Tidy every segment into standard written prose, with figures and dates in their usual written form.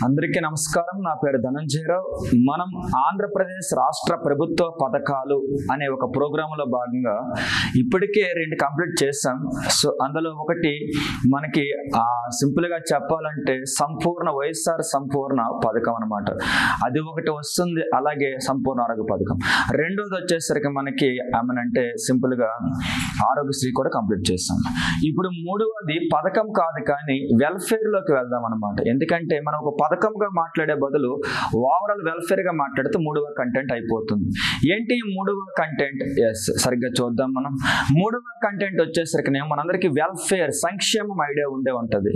అందరికీ నమస్కారం. నా పేరు ధనంజయరావు. మనం ఆంధ్రప్రదేశ్ రాష్ట్ర ప్రభుత్వ పథకాలు అనే ఒక ప్రోగ్రాంలో భాగంగా ఇప్పటికే 2 కంప్లీట్ చేసాం. సో అందులో ఒకటి మనకి సింపుల్గా చెప్పాలంటే సంపూర్ణ వైఎస్ఆర్ సంపూర్ణ పథకం అనమాట. అది ఒకటి వస్తుంది. అలాగే సంపూర్ణ ఆరోగ్య పథకం. రెండోది వచ్చేసరికి మనకి ఏమనంటే సింపుల్గా ఆరోగ్యశ్రీ కూడా కంప్లీట్ చేసాం. ఇప్పుడు మూడవది పథకం కాదు కానీ వెల్ఫేర్లోకి వెళ్దాం అనమాట. ఎందుకంటే మనం ఒక పథకంగా మాట్లాడే బదులు ఓవరాల్ వెల్ఫేర్గా మాట్లాడితే మూడవ కంటెంట్ అయిపోతుంది. ఏంటి ఈ మూడవ కంటెంట్? సరిగ్గా చూద్దాం. మనం మూడవ కంటెంట్ వచ్చేసరికి మనందరికీ వెల్ఫేర్ సంక్షేమం ఐడియా ఉండే ఉంటుంది.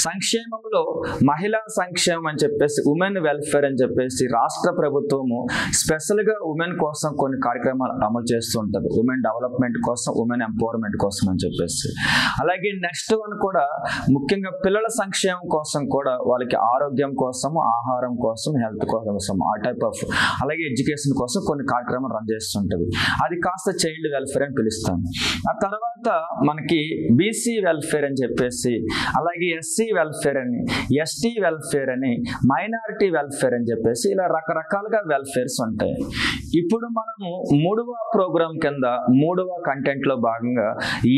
సంక్షేమంలో మహిళా సంక్షేమం అని చెప్పేసి ఉమెన్ వెల్ఫేర్ అని చెప్పేసి రాష్ట్ర ప్రభుత్వము స్పెషల్గా ఉమెన్ కోసం కొన్ని కార్యక్రమాలు అమలు చేస్తూ ఉంటుంది. ఉమెన్ డెవలప్మెంట్ కోసం, ఉమెన్ ఎంపవర్మెంట్ కోసం అని చెప్పేసి. అలాగే నెక్స్ట్ వన్ కూడా ముఖ్యంగా పిల్లల సంక్షేమం కోసం కూడా వాళ్ళకి ఆరోగ్యం కోసం, ఆహారం కోసం, హెల్త్ కోసం ఆ టైప్ ఆఫ్, అలాగే ఎడ్యుకేషన్ కోసం కొన్ని కార్యక్రమాలు రన్ చేస్తుంటది. అది కాస్త చైల్డ్ వెల్ఫేర్ అని పిలుస్తాం. ఆ తర్వాత మనకి బీసీ వెల్ఫేర్ అని చెప్పేసి, అలాగే ఎస్సీ వెల్ఫేర్ అని, ఎస్టీ వెల్ఫేర్ అని, మైనారిటీ వెల్ఫేర్ అని చెప్పేసి ఇలా రకరకాలుగా వెల్ఫేర్స్ ఉంటాయి. ఇప్పుడు మనము మూడవ ప్రోగ్రామ్ కింద మూడవ కంటెంట్ లో భాగంగా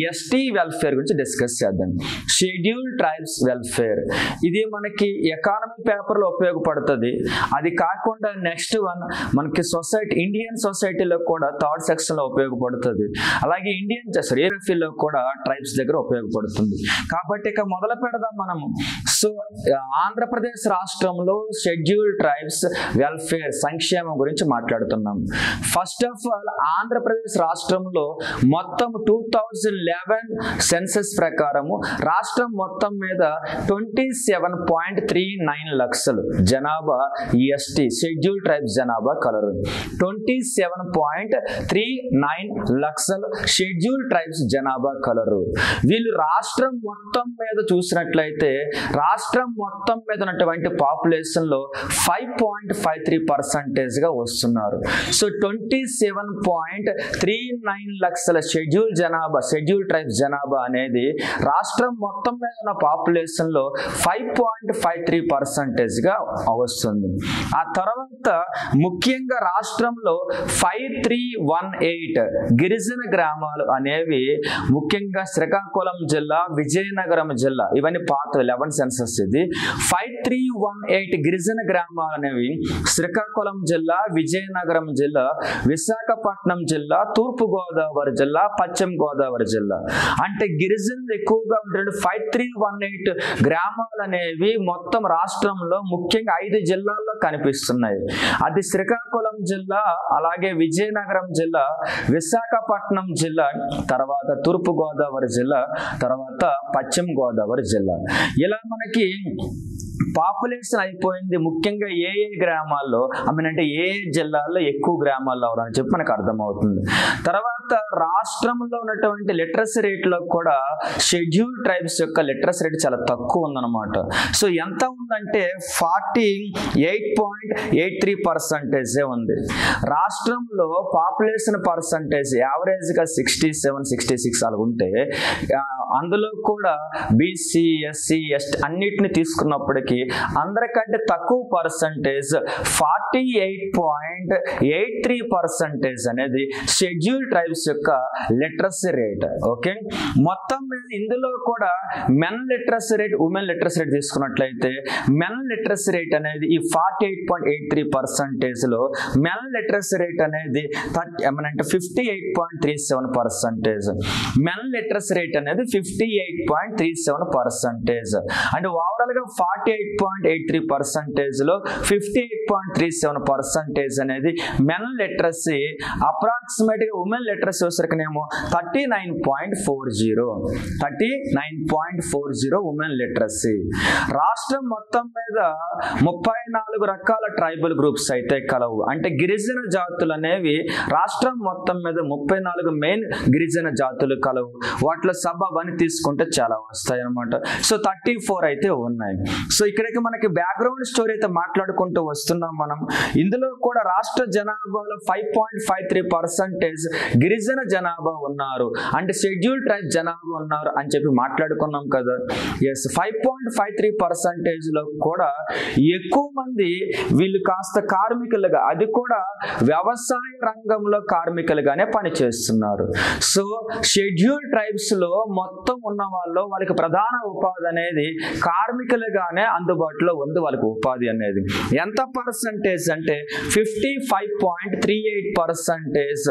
ఎస్టీ వెల్ఫేర్ గురించి డిస్కస్ చేద్దాం. Scheduled tribes welfare. ఇది మనకి ఎకానమీ పేపర్ లో ఉపయోగపడుతుంది. అది కాకుండా నెక్స్ట్ వన్ మనకి ఇండియన్ సొసైటీలో కూడా 3rd సెక్షన్ లో ఉపయోగపడుతుంది. అలాగే ఇండియన్ ఏఎఫ్లో కూడా ట్రైబ్స్ దగ్గర ఉపయోగపడుతుంది. కాబట్టి ఇక మొదలు పెడదాం మనము. సో ఆంధ్రప్రదేశ్ రాష్ట్రంలో షెడ్యూల్డ్ ట్రైబ్స్ వెల్ఫేర్ సంక్షేమం గురించి మాట్లాడుతున్నాం. ఫస్ట్ ఆఫ్ ఆల్ ఆంధ్రప్రదేశ్ రాష్ట్రంలో మొత్తం 2011 సెన్సస్ ప్రకారము రాష్ట్రం మొత్తం మీద 27.39 లక్షలు జనాభా ఎస్టీ షెడ్యూల్ ట్రైబ్స్ జనాభా కలరు. 27.39 లక్షలు షెడ్యూల్ ట్రైబ్స్ జనాభా కలరు. వీళ్ళు రాష్ట్రం మొత్తం మీద చూసినట్లయితే రాష్ట్రం మొత్తం మీద ఉన్నటువంటి పాపులేషన్ లో 5.53% గా వస్తున్నారు. సో 27.39 లక్షల షెడ్యూల్ ట్రైబ్స్ జనాభా అనేది రాష్ట్రం మొత్తం మీద ఉన్న పాపులేషన్ లో 5.53% గా వస్తుంది. ఆ తర్వాత ముఖ్యంగా రాష్ట్రంలో 5318 గిరిజన గ్రామాలు అనేవి ముఖ్యంగా శ్రీకాకుళం జిల్లా, విజయనగరం జిల్లా, ఇవన్నీ పాత 11 సెన్సస్. ఇది 5318 గిరిజన గ్రామాలు అనేవి శ్రీకాకుళం జిల్లా, విజయనగరం జిల్లా, విశాఖపట్నం జిల్లా, తూర్పు గోదావరి జిల్లా, పశ్చిమ గోదావరి జిల్లా. అంటే గిరిజనులు ఎక్కువగా ఉండే 5318 గ్రామాలు అనేవి మొత్తం రాష్ట్రంలో ముఖ్యంగా 5 జిల్లాల్లో కనిపిస్తున్నాయి. అది శ్రీకాకుళం జిల్లా, అలాగే విజయనగరం జిల్లా, విశాఖపట్నం జిల్లా, తర్వాత తూర్పు గోదావరి జిల్లా, తర్వాత పశ్చిమ గోదావరి జిల్లా. ఇలా మనకి పాపులేషన్ అయిపోయింది. ముఖ్యంగా ఏ గ్రామాల్లో అంటే ఏ జిల్లాల్లో ఎక్కువ గ్రామాల్లో అవరని చెప్పి మనకు అర్థమవుతుంది. తర్వాత రాష్ట్రంలో ఉన్నటువంటి లిటరసీ రేట్లో కూడా షెడ్యూల్ ట్రైబ్స్ యొక్క లిటరసీ రేట్ చాలా తక్కువ ఉందన్నమాట. సో ఎంత ఉందంటే 48.83% ఉంది. రాష్ట్రంలో పాపులేషన్ పర్సంటేజ్ యావరేజ్గా 67-66 అలా ఉంటే అందులో కూడా బీసీ, ఎస్సీ, ఎస్టీ అన్నిటిని తీసుకున్నప్పటికీ అందరికంటే తక్కువ పర్సంటేజ్ 48.83% అనేది షెడ్యూల్ ట్రైబ్స్ యొక్క లిటరసీ రేట్. ఓకే, మొత్తం ఇందులో కూడా men literacy rate, women literacy rate తీసుకున్నట్లయితే మెన్ లిటరసీ రేట్ అనేది ఈ 48.83% లో మెన్ లిటరసీ రేట్ అనేది 58.37%. మెన్ లిటరసీ రేట్ అనేది 58.37%. అంటే ఓవరాల్ గా 48.83% లో 58.37% అనేది మెన్ లిటరసీ. అప్రాక్సిమేట్ గా ఉమెన్ లిటరసీ వచ్చేసరికినేమో 39.40 ఉమెన్ లిటరసీ. రాష్ట్రం మొత్తం మీద 34 రకాల ట్రైబల్ గ్రూప్స్ అయితే కలవు. అంటే గిరిజన జాతులు అనేవి రాష్ట్రం మొత్తం మీద 34 మెయిన్ గిరిజన జాతులు కలవు. వాటిలో సబని తీసుకుంటే చాలా వస్తాయి అన్నమాట. సో 34 అయితే ఉన్నాయి. సో ఇక్కడికి మనకి బ్యాక్గ్రౌండ్ స్టోరీ అయితే మాట్లాడుకుంటూ వస్తున్నాం మనం. ఇందులో కూడా రాష్ట్ర జనాభాలో 5.53% గిరిజన జనాభా ఉన్నారు, అంటే షెడ్యూల్ ట్రైబ్ జనాభా ఉన్నారు అని చెప్పి మాట్లాడుకున్నాం కదా. ఎస్, 5.53% లో కూడా ఎక్కువ మంది వీళ్ళు కాస్త కార్మికులుగా, అది కూడా వ్యవసాయ రంగంలో కార్మికులుగానే పనిచేస్తున్నారు. సో షెడ్యూల్ ట్రైబ్స్ లో మొత్తం ఉన్న వాళ్ళకి ప్రధాన ఉపాధి అనేది కార్మికులుగానే అందుబాటులో ఉంది. వాళ్ళకి ఉపాధి అనేది ఎంత పర్సంటేజ్ అంటే 55.38%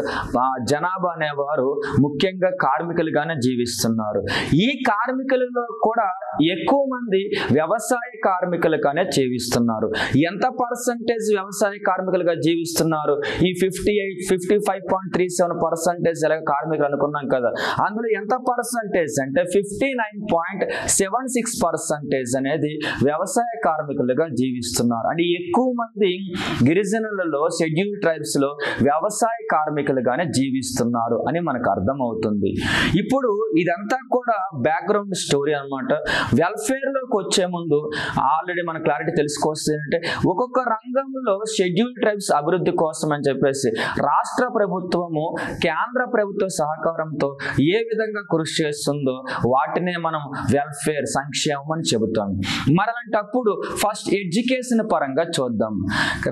జనాభా అనేవారు ముఖ్యంగా కార్మికులుగానే జీవిస్తున్నారు. ఈ కార్మికులలో కూడా ఎక్కువ మంది వ్యవసాయ కార్మికులుగానే జీవిస్తున్నారు. ఎంత పర్సంటేజ్ వ్యవసాయ కార్మికులుగా జీవిస్తున్నారు? ఈ 55.37% ఎలాగ కార్మికులు అనుకున్నాం కదా, అందులో ఎంత పర్సంటేజ్ అంటే 59.76% అనేది వ్యవసాయ కార్మికులుగా జీవిస్తున్నారు. అంటే ఎక్కువ మంది గిరిజనులలో, షెడ్యూల్ ట్రైబ్స్ లో వ్యవసాయ కార్మికులుగానే జీవిస్తున్నారు అని మనకు అర్థమవుతుంది. ఇప్పుడు ఇదంతా కూడా బ్యాక్గ్రౌండ్ స్టోరీ అన్నమాట. వెల్ఫేర్ లోకి వచ్చే ముందు ఆల్రెడీ మన క్లారిటీ తెలుసుకోవచ్చు అంటే, ఒక్కొక్క రంగంలో షెడ్యూల్ ట్రైబ్స్ అభివృద్ధి కోసం అని చెప్పేసి రాష్ట్ర ప్రభుత్వము కేంద్ర ప్రభుత్వ సహకారంతో ఏ విధంగా కృషి చేస్తుందో వాటినే మనం వెల్ఫేర్, సంక్షేమం అని చెబుతాం. మరలాంటప్పుడు ఫస్ట్ ఎడ్యుకేషన్ పరంగా చూద్దాం.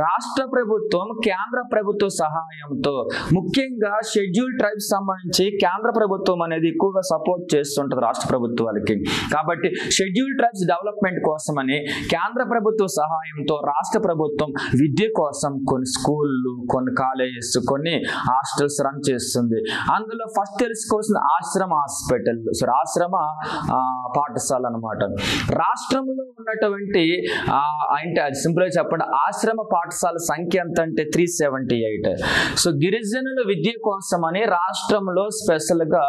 రాష్ట్ర ప్రభుత్వం కేంద్ర ప్రభుత్వ సహాయంతో ముఖ్యంగా షెడ్యూల్ ట్రైబ్స్ సంబంధించి కేంద్ర ప్రభుత్వం అనేది ఎక్కువగా సపోర్ట్ చేస్తుంటది రాష్ట్ర ప్రభుత్వాలకి. కాబట్టి షెడ్యూల్ ట్రైబ్స్ డెవలప్మెంట్ కోసమని కేంద్ర ప్రభుత్వ సహాయంతో రాష్ట్ర ప్రభుత్వం విద్య కోసం కొన్ని స్కూళ్ళు, కొన్ని కాలేజెస్, కొన్ని హాస్టల్స్ రన్ చేస్తుంది. అందులో ఫస్ట్ తెలుసుకోవాల్సిన ఆశ్రమ హాస్పిటల్, ఆశ్రమ పాఠశాల అన్నమాట. రాష్ట్రంలో ఉన్నటువంటి అంటే అది సింపుల్ గా చెప్పండి, ఆశ్రమ పాఠశాల సంఖ్య ఎంత అంటే 378. సో గిరిజనుల విద్య కోసమని రాష్ట్రంలో స్పెషల్ గా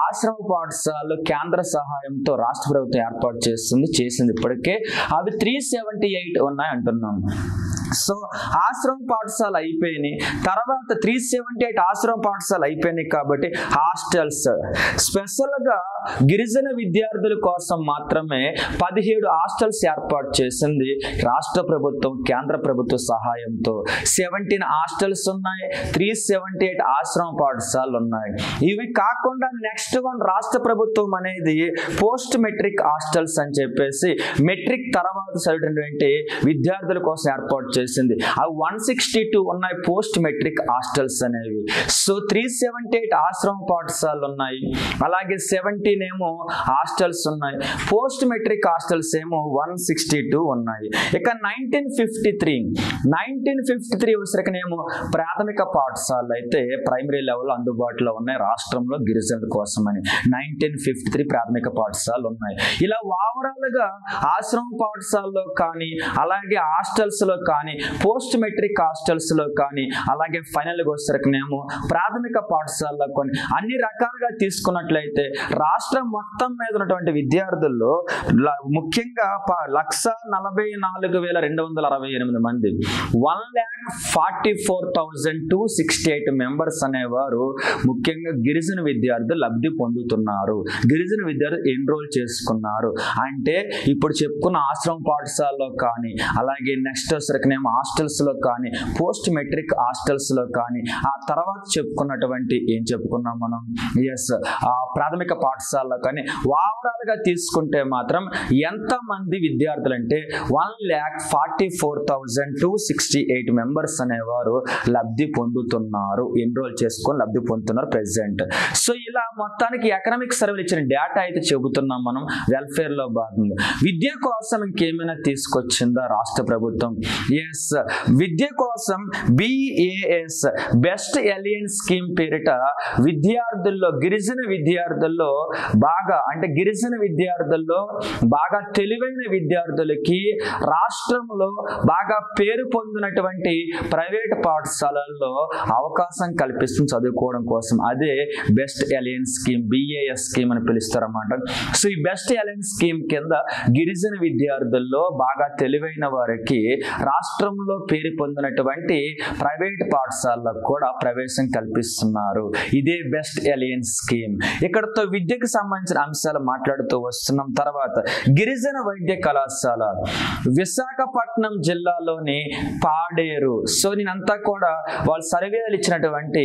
ఆశ్రమ పాఠశాలలు కేంద్ర సహాయంతో రాష్ట్ర ప్రభుత్వం ఏర్పాటు చేసింది ఇప్పటికే. అవి 378 ఉన్నాయి అంటున్నాం. సో ఆశ్రమ పాఠశాల అయిపోయినాయి, తర్వాత 378 ఆశ్రమ పాఠశాల అయిపోయినాయి కాబట్టి హాస్టల్స్ స్పెషల్ గా గిరిజన విద్యార్థుల కోసం మాత్రమే 17 హాస్టల్స్ ఏర్పాటు చేసింది రాష్ట్ర ప్రభుత్వం కేంద్ర ప్రభుత్వ సహాయంతో. 17 హాస్టల్స్ ఉన్నాయి, 378 ఆశ్రమ పాఠశాలలు ఉన్నాయి. ఇవి కాకుండా నెక్స్ట్ వన్ రాష్ట్ర ప్రభుత్వం అనేది పోస్ట్ మెట్రిక్ హాస్టల్స్ అని చెప్పేసి మెట్రిక్ తర్వాత చదివినటువంటి విద్యార్థుల కోసం ఏర్పాటు చేసింది. అవి 162 ఉన్నాయి పోస్ట్ మెట్రిక్ హాస్టల్స్ అనేవి. సో 378 ఆశ్రమ పాఠశాలలు ఉన్నాయి, అలాగే 17 ఏమో హాస్టల్స్ ఉన్నాయి. పోస్ట్ మెట్రిక్ హాస్టల్స్ ఏమో 162 ఉన్నాయి. ఇక 1953 వచ్చేసరికనేమో ప్రాథమిక పాఠశాలలు అయితే ప్రైమరీ లెవెల్ అందుబాటులో ఉన్నాయి రాష్ట్రంలో గిరిజనుల కోసం అని. 1953 ప్రాథమిక పాఠశాలలు ఉన్నాయి. ఇలా ఓవరాల్ గా ఆశ్రమ పాఠశాలలో కానీ, అలాగే హాస్టల్స్ లో కానీ, పోస్ట్ మెట్రిక్ హాస్టల్స్ లో కానీ, అలాగే ఫైనల్ గా వచ్చేసరికనేమో ప్రాథమిక పాఠశాలలో కొన్ని అన్ని రకాలుగా తీసుకున్నట్లయితే రాష్ట్రం మొత్తం మీద ఉన్నటువంటి విద్యార్థుల్లో ముఖ్యంగా 1,44,268 మంది, 1,44,268 మెంబర్స్ అనేవారు ముఖ్యంగా గిరిజన విద్యార్థులు లబ్ధి పొందుతున్నారు, గిరిజన విద్యార్థులు ఎన్రోల్ చేసుకున్నారు. అంటే ఇప్పుడు చెప్పుకున్న ఆశ్రమ పాఠశాలలో కానీ, అలాగే నెక్స్ట్ వచ్చేసరికనేమో హాస్టల్స్ లో కానీ, పోస్ట్ మెట్రిక్ హాస్టల్స్ లో కానీ, ఆ తర్వాత చెప్పుకున్నటువంటి ఏం చెప్పుకున్నాం మనం ప్రాథమిక పాఠశాలలో కానీ ఓవరాల్ గా తీసుకుంటే మాత్రం ఎంత మంది విద్యార్థులు అంటే 1,44,268 మెంబర్స్ అనేవారు లబ్ధి పొందుతున్నారు, ఎన్రోల్ చేసుకొని లబ్ధి పొందుతున్నారు ప్రెసెంట్. సో ఇలా మొత్తానికి ఎకనామిక్ సర్వేలు ఇచ్చిన డేటా అయితే చెబుతున్నాం మనం వెల్ఫేర్ లో భాగంగా. విద్య కోసం ఇంకేమైనా తీసుకొచ్చిందా రాష్ట్ర ప్రభుత్వం? ఎస్, విద్య కోసం BAS బెస్ట్ ఎలియన్స్ స్కీమ్ పేరిట విద్యార్థుల్లో, గిరిజన విద్యార్థుల్లో బాగా తెలివైన విద్యార్థులకి రాష్ట్రంలో బాగా పేరు పొందినటువంటి ప్రైవేట్ పాఠశాలల్లో అవకాశం కల్పిస్తుంది చదువుకోవడం కోసం. అదే బెస్ట్ ఎలియన్స్ స్కీమ్, BAS స్కీమ్ అని పిలుస్తారన్నమాట. సో ఈ బెస్ట్ ఎలియన్స్ స్కీమ్ కింద గిరిజన విద్యార్థుల్లో బాగా తెలివైన వారికి రాష్ట్రంలో పేరు పొందినటువంటి ప్రైవేట్ పాఠశాలకు కూడా ప్రవేశం కల్పిస్తున్నారు. ఇదే బెస్ట్ ఎలియన్స్ స్కీమ్. ఇక్కడతో విద్యకు సంబంధించిన అంశాలు మాట్లాడుతూ వస్తున్నాం. తర్వాత గిరిజన వైద్య కళాశాల విశాఖపట్నం జిల్లాలోని పాడేరు పాడేరు. సో నేనంతా కూడా వాళ్ళు సర్వేలు ఇచ్చినటువంటి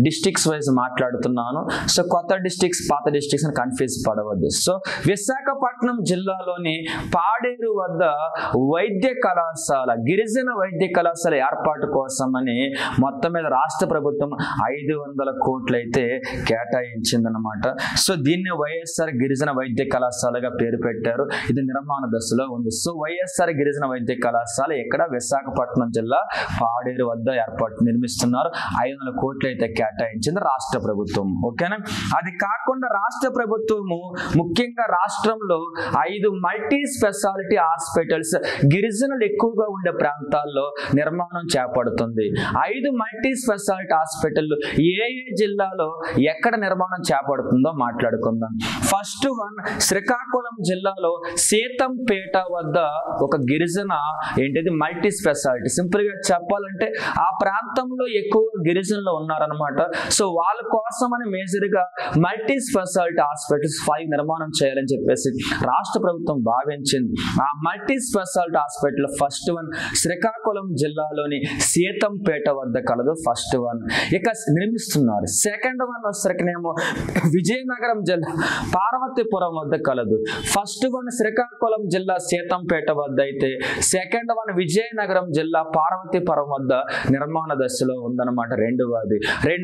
డిస్ట్రిక్ట్స్ వైజ్ మాట్లాడుతున్నాను. సో కొత్త డిస్ట్రిక్ట్స్ పాత డిస్ట్రిక్ట్స్ అని కన్ఫ్యూజ్ పడవద్దు. సో విశాఖపట్నం జిల్లాలోని పాడేరు వద్ద వైద్య కళాశాల, గిరిజన వైద్య కళాశాల ఏర్పాటు కోసమని మొత్తం మీద రాష్ట్ర ప్రభుత్వం 500 కోట్లు అయితే కేటాయించిందనమాట. సో దీన్ని వైఎస్ఆర్ గిరిజన వైద్య కళాశాలగా పేరు పెట్టారు. ఇది నిర్మాణ దశలో ఉంది. సో వైఎస్ఆర్ గిరిజన వైద్య కళాశాల ఇక్కడ విశాఖపట్నం జిల్లా పాడేరు వద్ద నిర్మిస్తున్నారు. 500 కోట్లు అయితే కేటాయించింది రాష్ట్ర ప్రభుత్వం. ఓకేనా? అది కాకుండా రాష్ట్ర ప్రభుత్వము ముఖ్యంగా రాష్ట్రంలో 5 మల్టీ స్పెషాలిటీ హాస్పిటల్స్ గిరిజనులు ఎక్కువగా ఉండే ప్రాంతాల్లో నిర్మాణం చేపడుతుంది. 5 మల్టీ స్పెషాలిటీ హాస్పిటల్ ఏ జిల్లాలో ఎక్కడ నిర్మాణం చేపడుతుందో మాట్లాడుకుందాం. ఫస్ట్ వన్ శ్రీకాకుళం జిల్లాలో సీతంపేట వద్ద ఒక గిరిజన మల్టీ స్పెషాలిటీ. సింపుల్ గా చెప్పాలంటే ఆ ప్రాంతంలో ఎక్కువ గిరిజనులు ఉన్నారనమాట. సో వాళ్ళ కోసమని మేజర్ గా మల్టీ స్పెషాలిటీ హాస్పిటల్స్ 5 నిర్మాణం చేయాలని చెప్పేసి రాష్ట్ర ప్రభుత్వం భావించింది. ఆ multi speciality hospital first one Srikakulam జిల్లాలోని సీతంపేట వద్ద కలదు. ఫస్ట్ వన్ ఇక నిర్మిస్తున్నారు. సెకండ్ వన్ వచ్చేసరికినేమో విజయనగరం జిల్లా పార్వతీపురం వద్ద కలదు. ఫస్ట్ వన్ శ్రీకాకుళం జిల్లా సీతంపేట వద్ద అయితే సెకండ్ వన్ విజయనగరం జిల్లా పార్వతీపురం వద్ద నిర్మాణ దశలో ఉందన్నమాట. రెండవది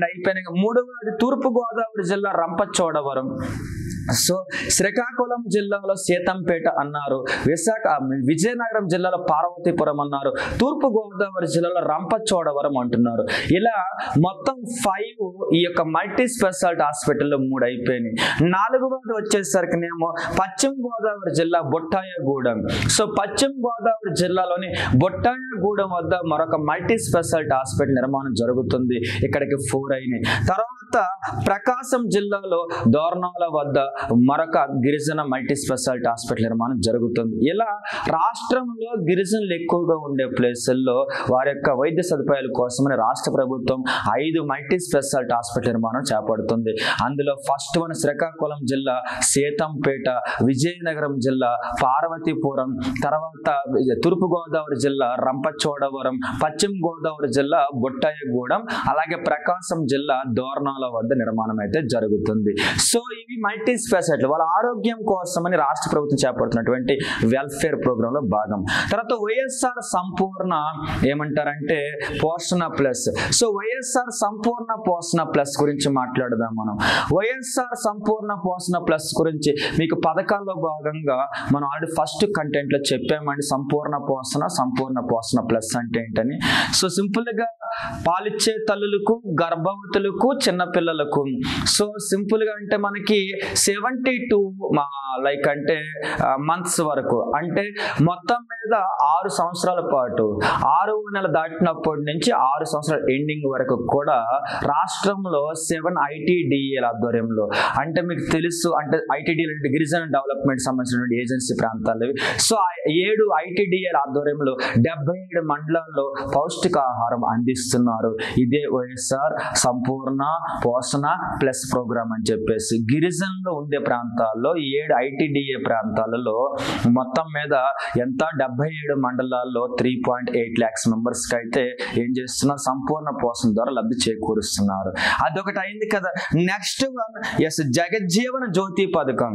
అయిపోయినాయి. మూడవది తూర్పు గోదావరి జిల్లా రంపచోడవరం. సో శ్రీకాకుళం జిల్లాలో సీతంపేట అన్నారు, విజయనగరం జిల్లాలో పార్వతీపురం అన్నారు, తూర్పు గోదావరి జిల్లాలో రంపచోడవరం అంటున్నారు. ఇలా మొత్తం 5 ఈ యొక్క మల్టీ స్పెషాలిటీ హాస్పిటల్లో 3 అయిపోయినాయి. 4వది వచ్చేసరికినేమో పశ్చిమ గోదావరి జిల్లా బొట్టాయగూడెం. సో పశ్చిమ గోదావరి జిల్లాలోని బొట్టాయగూడెం వద్ద మరొక మల్టీ స్పెషాలిటీ హాస్పిటల్ నిర్మాణం జరుగుతుంది. ఇక్కడికి 4 అయినాయి. తర్వాత ప్రకాశం జిల్లాలో దోర్నాల వద్ద మరొక గిరిజన మల్టీ స్పెషాలిటీ హాస్పిటల్ నిర్మాణం జరుగుతుంది. ఇలా రాష్ట్రంలో గిరిజనులు ఎక్కువగా ఉండే ప్లేసుల్లో వారి యొక్క వైద్య సదుపాయాల కోసమని రాష్ట్ర ప్రభుత్వం 5 మల్టీ స్పెషాలిటీ హాస్పిటల్ నిర్మాణం చేపడుతుంది. అందులో ఫస్ట్ వన్ శ్రీకాకుళం జిల్లా సీతంపేట, విజయనగరం జిల్లా పార్వతీపురం, తర్వాత తూర్పు గోదావరి జిల్లా రంపచోడవరం, పశ్చిమ గోదావరి జిల్లా బొట్టాయగూడెం, అలాగే ప్రకాశం జిల్లా దోర్నాల వద్ద నిర్మాణం అయితే జరుగుతుంది. సో ఇవి మల్టీ స్పెషాలిటీ వాళ్ళ ఆరోగ్యం కోసమని రాష్ట్ర ప్రభుత్వం చేపడుతున్నటువంటి వెల్ఫేర్ ప్రోగ్రామ్ లో భాగం. తర్వాత వైఎస్ఆర్ సంపూర్ణ ఏమంటారంటే పోషణ ప్లస్. సో వైఎస్ఆర్ సంపూర్ణ పోషణ ప్లస్ గురించి మాట్లాడదాం మనం. వైఎస్ఆర్ సంపూర్ణ పోషణ ప్లస్ గురించి మీకు పథకాల్లో భాగంగా మనం ఆల్రెడీ ఫస్ట్ కంటెంట్ లో చెప్పామండి. సంపూర్ణ పోషణ ప్లస్ అంటే ఏంటని. సో సింపుల్ గా పాలిచ్చే తల్లులకు, గర్భవతులకు, చిన్నపిల్లలకు. సో సింపుల్ గా అంటే మనకి 72 మంత్స్ వరకు, అంటే మొత్తం మీద 6 సంవత్సరాల పాటు, 6వ నెల దాటినప్పటి నుంచి 6 సంవత్సరాల ఎండింగ్ వరకు కూడా రాష్ట్రంలో 7 ITDA ఆధ్వర్యంలో, అంటే మీకు తెలుసు అంటే ITDA అంటే గిరిజన డెవలప్మెంట్ సంబంధించినటువంటి ఏజెన్సీ ప్రాంతాలు. సో 7 ITDA ఆధ్వర్యంలో 77 మండలాల్లో పౌష్టికాహారం అందిస్తున్నారు. ఇదే వైఎస్ఆర్ సంపూర్ణ పోషణ ప్లస్ ప్రోగ్రామ్ అని చెప్పేసి. గిరిజనులు ఉండే ప్రాంతాల్లో 7 ITDA ప్రాంతాలలో మొత్తం మీద ఎంత 77 మండలాల్లో 3.8 lakhs మెంబర్స్ కి అయితే ఏం చేస్తున్నారు, సంపూర్ణ పోషణ ద్వారా లబ్ధి చేకూరుస్తున్నారు. అదొకటి అయింది కదా. నెక్స్ట్ వన్ జగజ్జీవన జ్యోతి పథకం.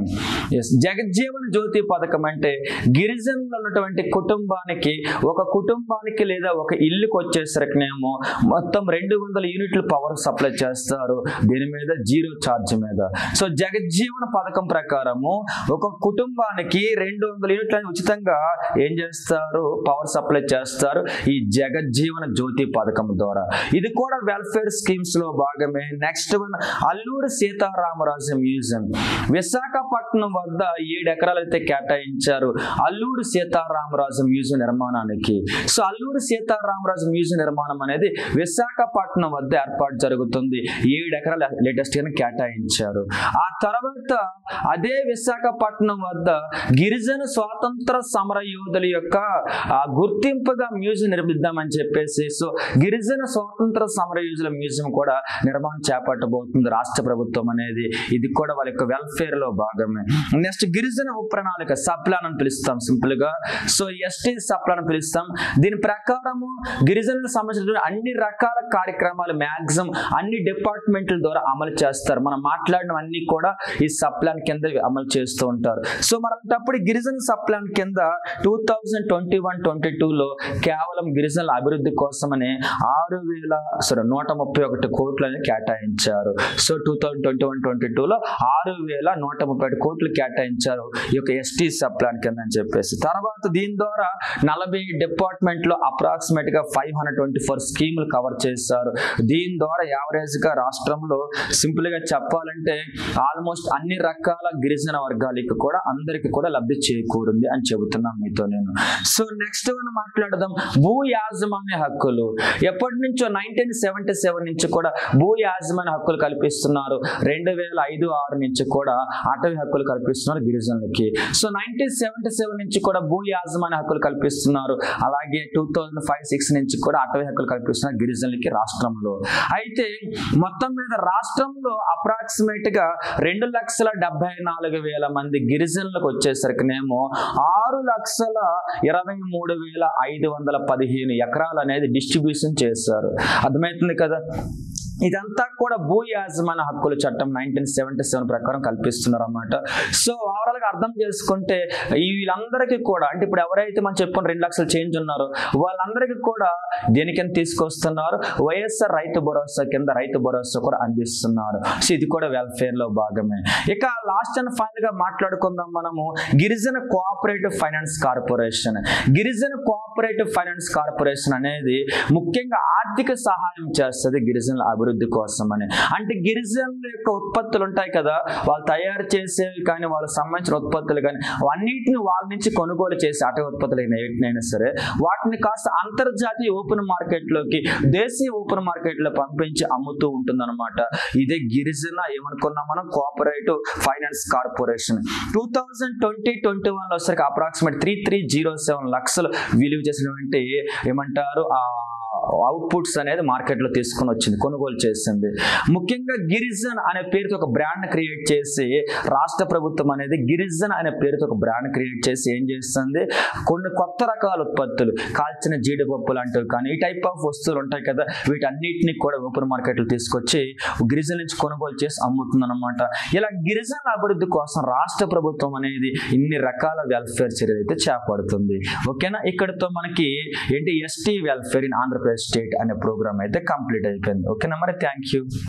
జగజ్జీవన జ్యోతి పథకం అంటే గిరిజనులు ఉన్నటువంటి కుటుంబానికి, ఒక కుటుంబానికి లేదా ఒక ఇల్లుకి వచ్చేసరికినేమో మొత్తం 200 యూనిట్లు పవర్ సప్లై చేస్తారు. దీని మీద 0 ఛార్జ్ మీద. సో జగజ్జీవన పథకం ప్రకారము ఒక కుటుంబానికి 200 యూనిట్లను ఉచితంగా ఏం చేస్తారు, పవర్ సప్లై చేస్తారు ఈ జగజ్జీవన జ్యోతి పథకం ద్వారా. ఇది కూడా వెల్ఫేర్ స్కీమ్స్ లో భాగమే. Next one Alluri Sitaramaraju museum. Visakhapatnam వద్ద 7 ఎకరాలు అయితే కేటాయించారు అల్లూరి సీతారామరాజు మ్యూజియం నిర్మాణానికి. సో అల్లూరి సీతారామరాజు మ్యూజియం నిర్మాణం అనేది అనేది విశాఖపట్నం వద్ద ఏర్పాటు జరుగుతుంది. 7 ఎకరాల లేటెస్ట్ గా కేటాయించారు. ఆ తర్వాత అదే విశాఖపట్నం వద్ద గిరిజన స్వాతంత్ర సమర యోధుల యొక్క గుర్తింపుగా మ్యూజియం నిర్మిద్దామని చెప్పేసి సో గిరిజన స్వాతంత్ర సమర యోధుల మ్యూజియం కూడా నిర్మాణం చేపట్టబోతుంది రాష్ట్ర ప్రభుత్వం అనేది. ఇది కూడా వాళ్ళ యొక్క వెల్ఫేర్ లో భాగమే. నెక్స్ట్ గిరిజన ఉపప్రణాళిక సప్లాన్ అని పిలుస్తాం సింపుల్ గా. సో ఎస్టీ సప్లాన్ అని పిలుస్తాం. దీని ప్రకారము గిరిజనులకు సంబంధించిన అన్ని రకాల కార్యక్రమాలు మ్యాక్సిమం అన్ని డిపార్ట్మెంట్ల ద్వారా అమలు చేస్తారు. మనం మాట్లాడినవన్నీ కూడా ఈ సప్లాన్ కింద అమలు చేస్తూ ఉంటారు. సో మనప్పుడు గిరిజన సప్లాన్ కింద 2021-22లో కేవలం గిరిజనుల అభివృద్ధి కోసమని 6,131 కోట్లని కేటాయించారు. సో 2021-22లో 6,131 కోట్లు కేటాయించారు ఈ యొక్క ఎస్టీ సప్లాన్ కింద అని చెప్పేసి. తర్వాత దీని ద్వారా 40 డిపార్ట్మెంట్ లో అప్రాక్సిమేట్ గా 524 స్కీములు కవర్ చేశారు. దీని ద్వారా యావరేజ్ గా రాష్ట్రంలో సింపుల్ గా చెప్పాలంటే ఆల్మోస్ట్ అన్ని రకాల గిరిజన వర్గాలకు కూడా అందరికి కూడా లబ్ధి చేకూరింది అని చెబుతున్నాను మీతో నేను. సో నెక్స్ట్ మనం మాట్లాడదాం భూ యాజమాన్య హక్కులు. ఎప్పటి నుంచో 1977 నుంచి కూడా భూ యాజమాన్య హక్కులు కల్పిస్తున్నారు. 2005-6 నుంచి కూడా అటవీ హక్కులు కల్పిస్తున్నారు గిరిజనులకి. సో 1977 నుంచి కూడా భూ యాజమాన్య హక్కులు కల్పిస్తున్నారు. అలాగే 2005-6 నుంచి కూడా అటవీ హక్కులు కల్పిస్తున్నారు గిరిజనులకి రాష్ట్రంలో. అయితే మొత్తం మీద రాష్ట్రంలో అప్రాక్సిమేట్ గా 2,74,000 మంది గిరిజనులకు వచ్చేసరికినేమో 6,23,515 ఎకరాలు అనేది డిస్ట్రిబ్యూషన్ చేశారు. అర్థమవుతుంది కదా. ఇదంతా కూడా భూ యాజమాన్య హక్కుల చట్టం 1977 ప్రకారం కల్పిస్తున్నారు అన్నమాట. సో ఓవరాల్ గా అర్థం చేసుకుంటే వీళ్ళందరికీ కూడా అంటే ఇప్పుడు ఎవరైతే మనం చెప్పుకుని 2 లక్షలు చేంజ్ ఉన్నారో వాళ్ళందరికీ కూడా దేనికైనా తీసుకొస్తున్నారు వైఎస్ఆర్ రైతు భరోసా కింద రైతు భరోసా కూడా అందిస్తున్నారు. సో ఇది కూడా వెల్ఫేర్ లో భాగమే. ఇక లాస్ట్ అండ్ ఫైనల్ గా మాట్లాడుకుందాం మనము గిరిజన కోఆపరేటివ్ ఫైనాన్స్ కార్పొరేషన్. గిరిజన కోఆపరేటివ్ ఫైనాన్స్ కార్పొరేషన్ అనేది ముఖ్యంగా ఆర్థిక సహాయం చేస్తుంది గిరిజనుల అభివృద్ధి కోసం అని. అంటే గిరిజనుల యొక్క ఉత్పత్తులు ఉంటాయి కదా వాళ్ళు తయారు చేసేవి కానీ వాళ్ళకి సంబంధించిన ఉత్పత్తులు కానీ అన్నిటిని వాళ్ళ నుంచి కొనుగోలు చేసి అటవీ ఉత్పత్తులు అయినా సరే వాటిని కాస్త అంతర్జాతీయ ఓపెన్ మార్కెట్ లోకి దేశీయ ఓపెన్ మార్కెట్ లో పంపించి అమ్ముతూ ఉంటుంది అనమాట. ఇదే గిరిజన ఏమనుకున్నాం మనం కోఆపరేటివ్ ఫైనాన్స్ కార్పొరేషన్. 2020-21 లో వచ్చరికి అప్రాక్సిమేట్ 3,307 లక్షలు విలువ చేసినటువంటి ఏమంటారు అవుట్పుట్స్ అనేది మార్కెట్ లో తీసుకుని వచ్చింది కొనుగోలు చేసింది. ముఖ్యంగా గిరిజన్ అనే పేరుతో ఒక బ్రాండ్ క్రియేట్ చేసి రాష్ట్ర ప్రభుత్వం అనేది గిరిజన్ అనే పేరుతో ఒక బ్రాండ్ క్రియేట్ చేసి ఏం చేస్తుంది కొన్ని కొత్త రకాల ఉత్పత్తులు కాల్చిన జీడిపప్పు లాంటివి కానీ ఈ టైప్ ఆఫ్ వస్తువులు ఉంటాయి కదా వీటన్నిటిని కూడా ఓపెన్ మార్కెట్ లో తీసుకొచ్చి గిరిజన్ నుంచి కొనుగోలు చేసి అమ్ముతుంది అనమాట. ఇలా గిరిజన అభివృద్ధి కోసం రాష్ట్ర ప్రభుత్వం అనేది ఇన్ని రకాల వెల్ఫేర్ చర్యలు అయితే చేపడుతుంది. ఓకేనా. ఇక్కడతో మనకి ఏంటి ST welfare in Andhra Pradesh state అనే ప్రోగ్రామ్ అయితే కంప్లీట్ అయిపోయింది. ఓకేనా మరి థ్యాంక్ యూ.